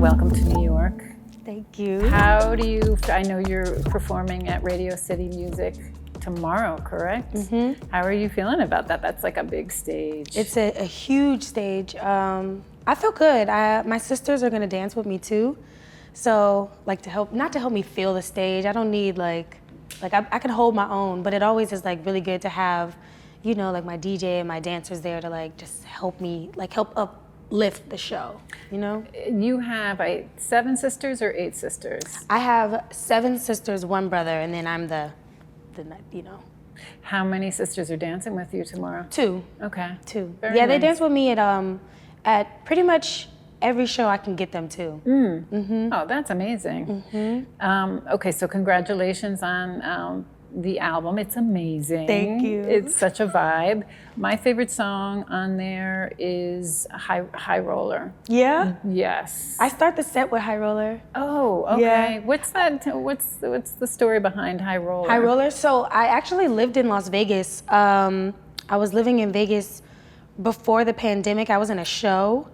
welcome to New York. Thank you. I know you're performing at Radio City Music tomorrow, correct? Mm-hmm. How are you feeling about that? That's like a big stage. It's a huge stage. I feel good. My sisters are gonna dance with me too. So like not to help me feel the stage. I don't need I can hold my own, but it always is like really good to have, like my DJ and my dancers there to like just help me, help uplift the show, You have 7 sisters or 8 sisters? I have 7 sisters, 1 brother, and then I'm the. How many sisters are dancing with you tomorrow? 2. Okay. 2. Very They nice. dance with me at pretty much every show I can get them to. Mm-hmm. Oh, that's amazing. Mm-hmm. Okay, so congratulations on the album. It's amazing. Thank you. It's such a vibe. My favorite song on there is High Roller. Yeah? Yes. I start the set with High Roller. Oh, okay. Yeah. What's the story behind High Roller? High Roller. So I actually lived in Las Vegas. I was living in Vegas before the pandemic. I was in a show,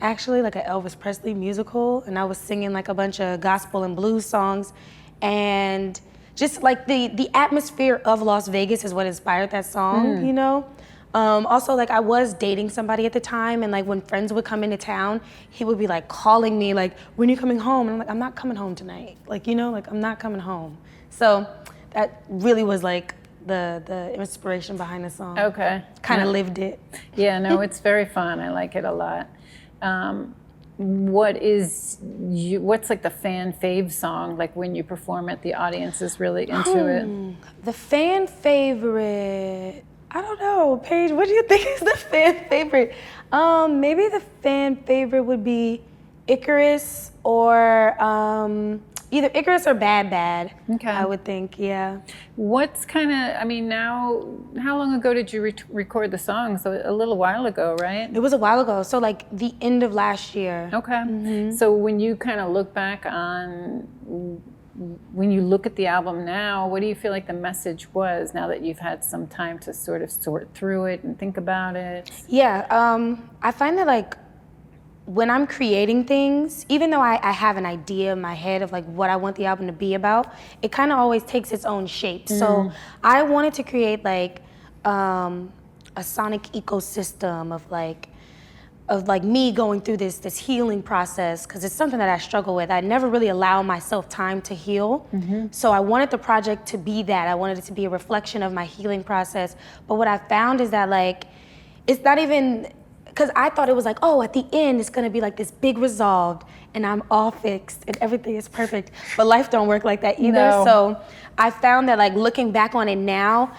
actually, like an Elvis Presley musical, and I was singing like a bunch of gospel and blues songs, and just like the atmosphere of Las Vegas is what inspired that song, Also, like I was dating somebody at the time, and like when friends would come into town, he would be like calling me like, "When are you coming home?" And I'm like, "I'm not coming home tonight." I'm not coming home. So that really was like the inspiration behind the song. Okay. Kind of lived it. Yeah, no, it's very fun. I like it a lot. What's like the fan fave song, like when you perform it, the audience is really into it? The fan favorite, I don't know. Paige, what do you think is the fan favorite? Maybe the fan favorite would be Icarus or either Icarus or Bad Bad. Okay. I would think, yeah. What's now, how long ago did you record the song? So a little while ago, right? It was a while ago, so like the end of last year. Okay. Mm-hmm. So when you kind of look back when you look at the album now, what do you feel like the message was now that you've had some time to sort of sort through it and think about it? Yeah, I find that like when I'm creating things, even though I have an idea in my head of like what I want the album to be about, it kind of always takes its own shape. So I wanted to create like a sonic ecosystem of me going through this healing process, because it's something that I struggle with. I never really allow myself time to heal. Mm-hmm. So I wanted the project to be that. I wanted it to be a reflection of my healing process. But what I found is that like, it's not even, because I thought it was like, oh, at the end, it's gonna be like this big resolved and I'm all fixed and everything is perfect. But life don't work like that either. No. So I found that like looking back on it now,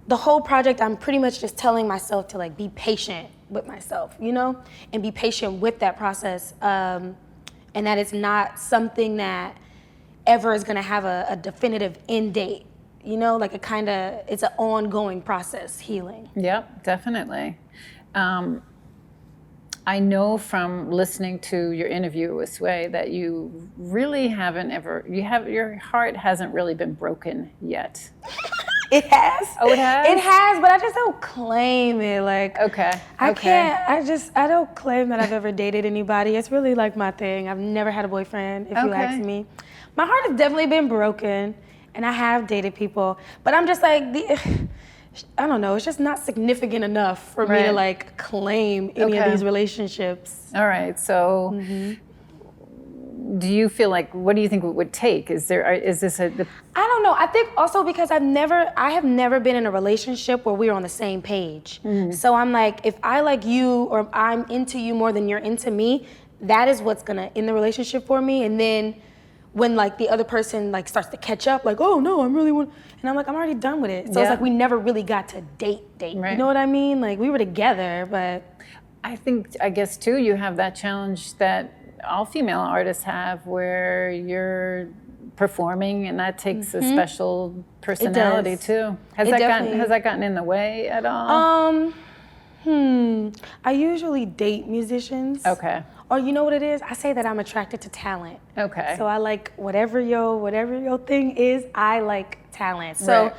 the whole project, I'm pretty much just telling myself to like be patient with myself, and be patient with that process. And that it's not something that ever is gonna have a definitive end date. It's an ongoing process, healing. Yep, definitely. I know from listening to your interview with Sway that you really your heart hasn't really been broken yet. It has. Oh, it has? It has, but I just don't claim it. Okay. I don't claim that I've ever dated anybody. It's really like my thing. I've never had a boyfriend, if you ask me. My heart has definitely been broken, and I have dated people, but I'm just like, I don't know, it's just not significant enough for me to like claim any of these relationships. All right, so do you feel like, what do you think it would take? Is this I don't know. I think also because I have never been in a relationship where we're on the same page. Mm-hmm. So I'm like, if I like you or I'm into you more than you're into me, that is what's gonna end the relationship for me. And then when like the other person like starts to catch up, like, oh no, and I'm like, I'm already done with it. So it's like we never really got to date. Right. You know what I mean? Like we were together, but I guess too, you have that challenge that all female artists have, where you're performing, and that takes a special personality too. Has that gotten in the way at all? I usually date musicians. Okay. Or you know what it is? I say that I'm attracted to talent. Okay. So I like whatever your thing is, I like talent. So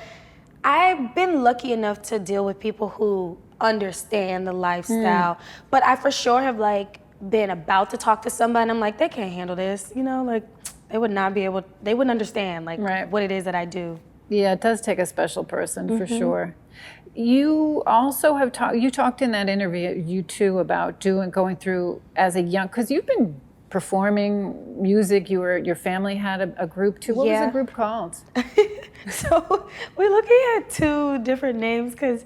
I've been lucky enough to deal with people who understand the lifestyle, but I for sure have like been about to talk to somebody and I'm like, they can't handle this, you know, like they wouldn't understand like what it is that I do. Yeah, it does take a special person for sure. You also have you talked in that interview, you too, about going through as a young, because you've been performing music, your family had a group too. What was the group called? So we're looking at two different names because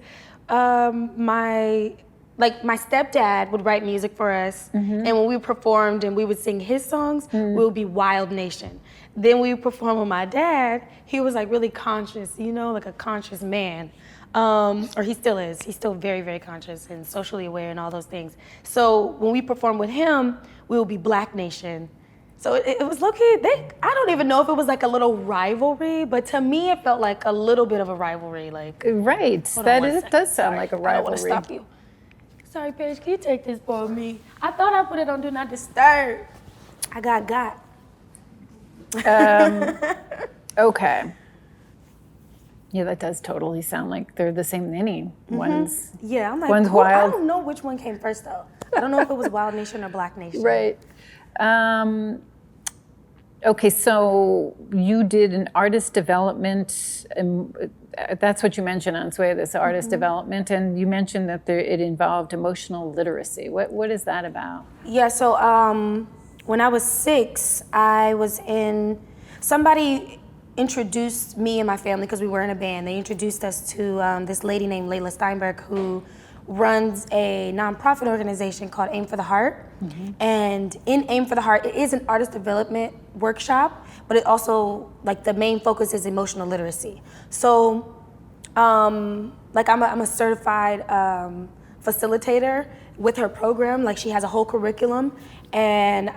my stepdad would write music for us, and when we performed and we would sing his songs, we would be Wild Nation. Then we would perform with my dad. He was like really conscious, you know, like a conscious man. Or he still is. He's still very, very conscious and socially aware and all those things. So when we perform with him, we will be Black Nation. So it was I don't even know if it was like a little rivalry, but to me it felt like a little bit of a rivalry. Like right, it does sound like a rivalry. I don't want to stop you. Sorry, Paige, can you take this for me? I thought I put it on Do Not Disturb. I got. Okay. Yeah, that does totally sound like they're the same ninny. One's yeah, I'm like, one's wild. I don't know which one came first though. I don't know if it was Wild Nation or Black Nation. Right. Okay, so you did an artist development, and that's what you mentioned on Sway, this artist development, and you mentioned that it involved emotional literacy. What is that about? Yeah, so when I was 6, somebody introduced me and my family, because we were in a band, they introduced us to this lady named Layla Steinberg, who runs a nonprofit organization called Aim for the Heart. And in Aim for the Heart, it is an artist development workshop, but it also, like, the main focus is emotional literacy. So, like, I'm a certified facilitator with her program. Like, she has a whole curriculum, and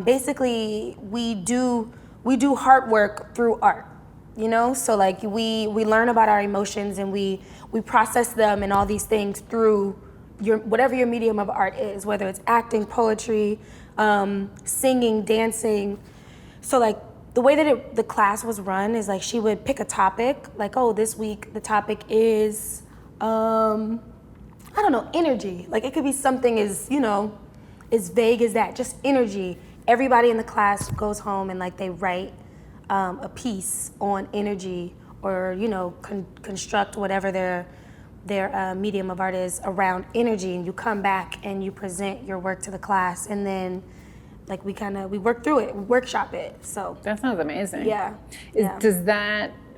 basically we do heart work through art. You know, so like we learn about our emotions and we process them and all these things through whatever your medium of art is, whether it's acting, poetry, singing, dancing. So like the way that the class was run is like she would pick a topic, like, oh, this week the topic is I don't know, energy. Like it could be something as vague as that, just energy. Everybody in the class goes home and like they write a piece on energy, or construct whatever their medium of art is around energy, and you come back and you present your work to the class, and then like we work through it, we workshop it. So that sounds amazing. Yeah.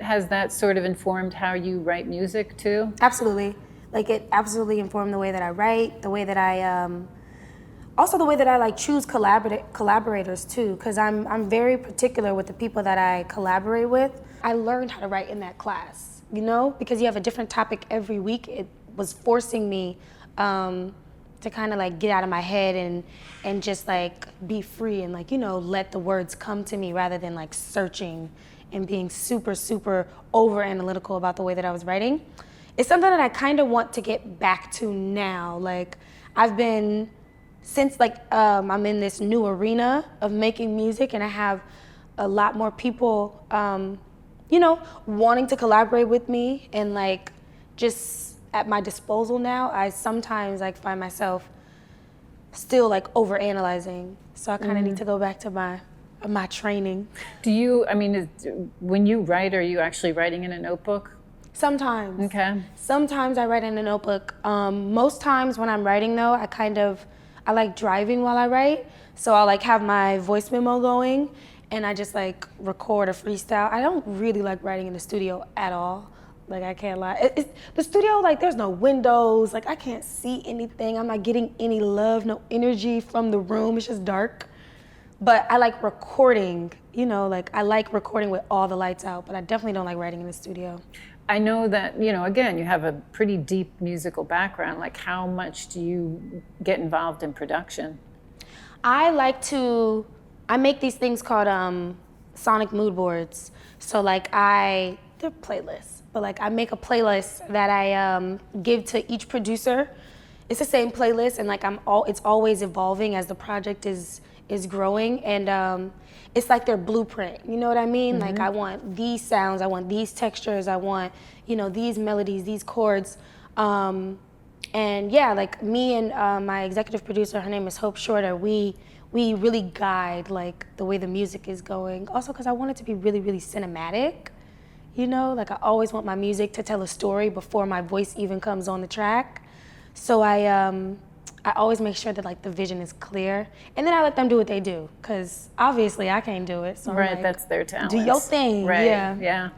Has that sort of informed how you write music too? Absolutely. Like it absolutely informed the way that I write, the way that I also the way that I like choose collaborators too, because I'm very particular with the people that I collaborate with. I learned how to write in that class, because you have a different topic every week. It was forcing me to kind of like get out of my head and just like be free and like, let the words come to me rather than like searching and being super, super over analytical about the way that I was writing. It's something that I kind of want to get back to now. Like since I'm in this new arena of making music, and I have a lot more people, wanting to collaborate with me and like just at my disposal now, I sometimes like find myself still like overanalyzing. So I kind of need to go back to my training. When you write, are you actually writing in a notebook? Sometimes. Okay. Sometimes I write in a notebook. Most times when I'm writing though, I like driving while I write, so I'll like have my voice memo going and I just like record a freestyle. I don't really like writing in the studio at all. Like I can't lie. The studio, like there's no windows, like I can't see anything. I'm not getting any love, no energy from the room, it's just dark. But I like recording, like I like recording with all the lights out, but I definitely don't like writing in the studio. I know that, again, you have a pretty deep musical background. Like, how much do you get involved in production? I make these things called sonic mood boards. So, like, they're playlists, but, like, I make a playlist that I give to each producer. It's the same playlist, and, like, it's always evolving as the project is growing, and it's like their blueprint, you know what I mean? Like I want these sounds, I want these textures, I want, these melodies, these chords. And yeah, like me and my executive producer, her name is Hope Shorter, we really guide like the way the music is going. Also because I want it to be really, really cinematic. You know, like I always want my music to tell a story before my voice even comes on the track. So I always make sure that like the vision is clear, and then I let them do what they do, because obviously I can't do it. So I'm Right, like, that's their talent. do your thing. Right, Yeah. yeah.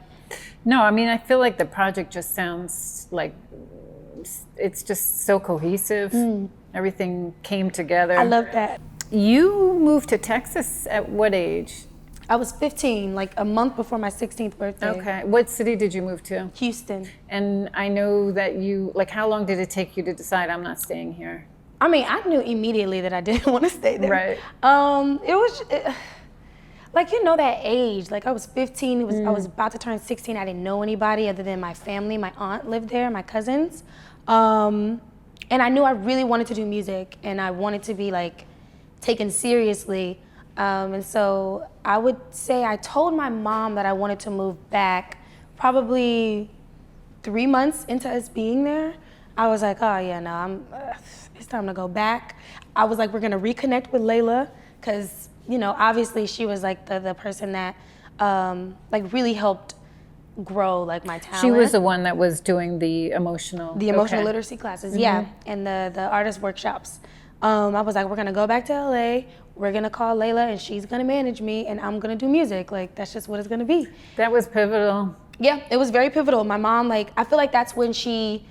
No, I mean, I feel like the project just sounds like it's just so cohesive. Everything came together. I love that. You moved to Texas at what age? I was 15, like a month before my 16th birthday. Okay. What city did you move to? Houston. And I know that you, like, how long did it take you to decide I'm not staying here? I mean, I knew immediately that I didn't want to stay there. Right. Like, you know, that age. Like, I was 15. I was about to turn 16. I didn't know anybody other than my family. My aunt lived there, my cousins. And I knew I really wanted to do music, and I wanted to be, like, taken seriously. And so I would say I told my mom that I wanted to move back probably 3 months into us being there. I was like, oh, yeah, no, it's time to go back. I was like, we're going to reconnect with Layla, because, you know, obviously she was like the person that like really helped grow like my talent. She was the one that was doing the emotional literacy classes, yeah, and the artist workshops. I was like, we're gonna go back to LA, we're gonna call Layla, and she's gonna manage me, and I'm gonna do music. Like, that's just what it's gonna be. That was pivotal. Yeah, it was very pivotal. My mom, like, I feel like that's when she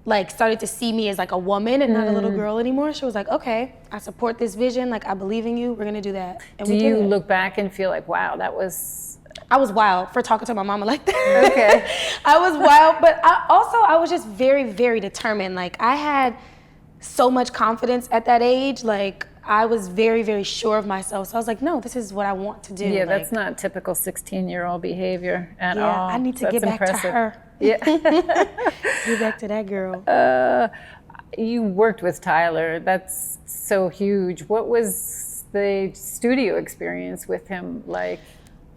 like started to see me as like a woman and not a little girl anymore. She was like, okay, I support this vision, like I believe in you, we're gonna do that. And do you look back and feel like, wow, that was... I was wild for talking to my mama like that. Okay. I was wild, but I was just very, very determined. Like, I had so much confidence at that age. Like, I was very, very sure of myself. So I was like, no, this is what I want to do. Yeah, like, that's not typical 16-year-old behavior at all. Yeah, I need to get back to her. Yeah. Get back to that girl. You worked with Tyler. That's so huge. What was the studio experience with him like?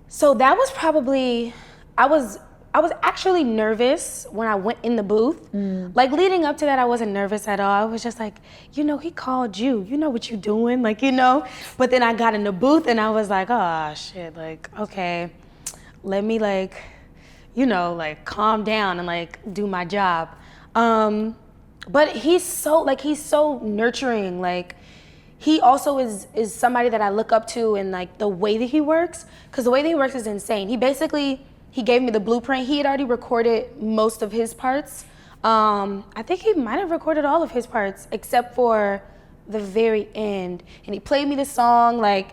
So that was probably, I was actually nervous when I went in the booth. Like, leading up to that, I wasn't nervous at all. I was just like, you know, he called you. You know what you're doing, like, you know? But then I got in the booth and I was like, oh, shit, like, okay, let me, like, you know, like, calm down and, like, do my job. But he's so nurturing. Like, he also is somebody that I look up to in, like, the way that he works, because the way that he works is insane. He gave me the blueprint. He had already recorded most of his parts. I think he might have recorded all of his parts except for the very end. And he played me the song, like,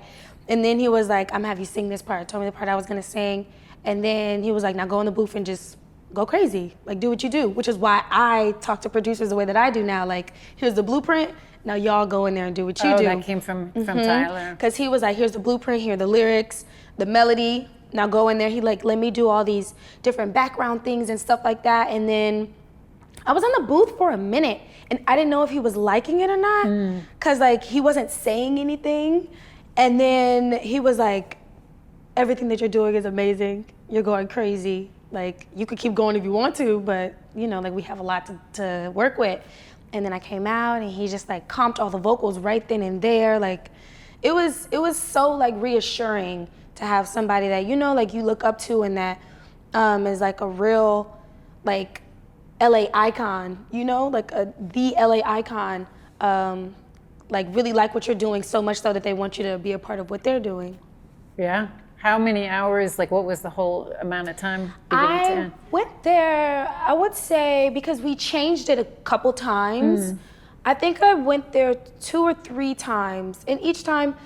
and then he was like, I'm gonna have you sing this part. Told me the part I was gonna sing. And then he was like, now go in the booth and just go crazy. Like, do what you do, which is why I talk to producers the way that I do now. Like, here's the blueprint. Now y'all go in there and do what you do. That came from Tyler. Because he was like, here's the blueprint, here are the lyrics, the melody. Now go in there. He like let me do all these different background things and stuff like that. And then I was on the booth for a minute and I didn't know if he was liking it or not, because like he wasn't saying anything. And then he was like, everything that you're doing is amazing. You're going crazy. Like, you could keep going if you want to, but you know, like, we have a lot to work with. And then I came out and he just like comped all the vocals right then and there. Like, it was so like reassuring to have somebody that, you know, like, you look up to and that is like a real like LA icon, you know, like the LA icon, like really like what you're doing so much so that they want you to be a part of what they're doing. Yeah. How many hours, like, what was the whole amount of time beginning to end? I went there, I would say, because we changed it a couple times. I think I went there 2 or 3 times, and each time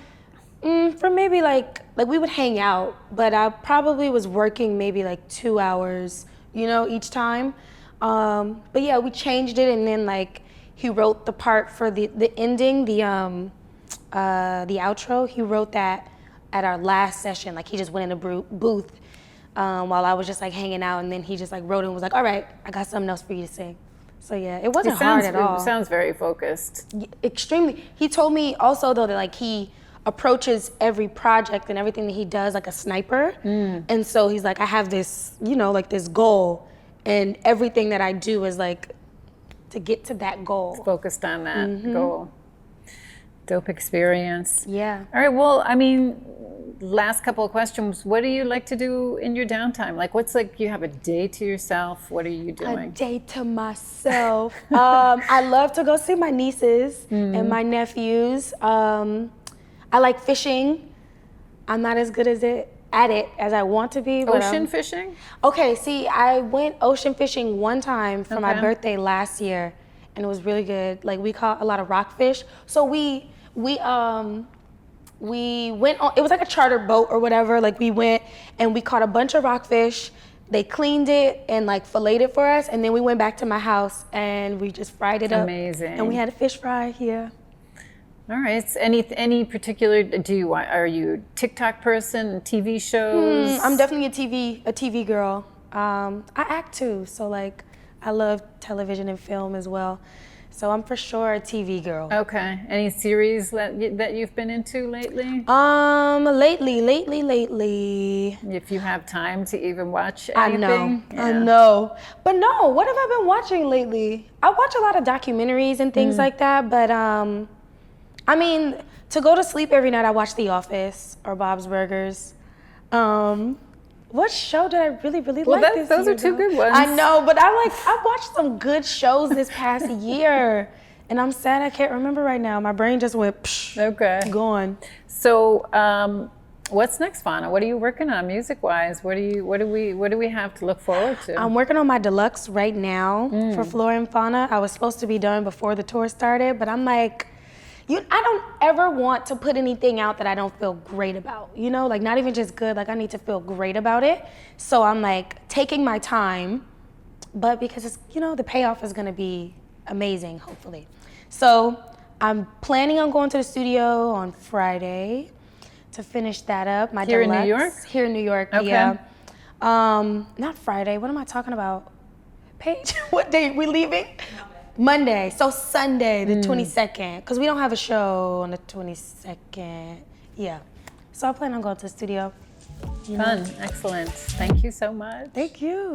for maybe like we would hang out, but I probably was working maybe like 2 hours, you know, each time. But yeah, we changed it, and then like he wrote the part for the ending, the outro. He wrote that at our last session. Like, he just went in the booth while I was just like hanging out, and then he just like wrote it and was like, all right, I got something else for you to sing. So yeah, it wasn't hard at all. It sounds very focused. Extremely. He told me also though that like he approaches every project and everything that he does like a sniper. And so he's like, I have this, you know, like this goal, and everything that I do is like to get to that goal. Focused on that goal. Dope experience. Yeah. All right, well, I mean, last couple of questions. What do you like to do in your downtime? Like, what's like, you have a day to yourself? What are you doing? A day to myself. I love to go see my nieces and my nephews. I like fishing. I'm not as good at it as I want to be. But Ocean fishing? Okay, see, I went ocean fishing one time for my birthday last year, and it was really good. Like, we caught a lot of rockfish. So we went on, it was like a charter boat or whatever. Like, we went and we caught a bunch of rockfish. They cleaned it and like filleted it for us, and then we went back to my house and we just fried it up. Amazing. And we had a fish fry here. All right. So any particular? Are you a TikTok person? TV shows? I'm definitely a TV girl. I act too, so like I love television and film as well. So I'm for sure a TV girl. Okay. Any series that you've been into lately? Lately. If you have time to even watch anything. I know. But no, what have I been watching lately? I watch a lot of documentaries and things like that, but I mean, to go to sleep every night, I watch The Office or Bob's Burgers. What show did I really like this those year, are two though? good ones. I know, but I watched some good shows this past year, and I'm sad I can't remember right now. My brain just went gone. So, what's next, Fana? What are you working on music-wise? What do we have to look forward to? I'm working on my deluxe right now for Flora and Fana. I was supposed to be done before the tour started, but I'm like, I don't ever want to put anything out that I don't feel great about, you know? Like, not even just good, like I need to feel great about it. So I'm like taking my time, but because it's, the payoff is gonna be amazing, hopefully. So I'm planning on going to the studio on Friday to finish that up. My Here deluxe. in New York? Here in New York, Okay. yeah. Not Friday, what am I talking about? Paige, what day we leaving? Monday, so Sunday, the 22nd, because we don't have a show on the 22nd. Yeah, so I plan on going to the studio. Fun, excellent. Thank you so much. Thank you.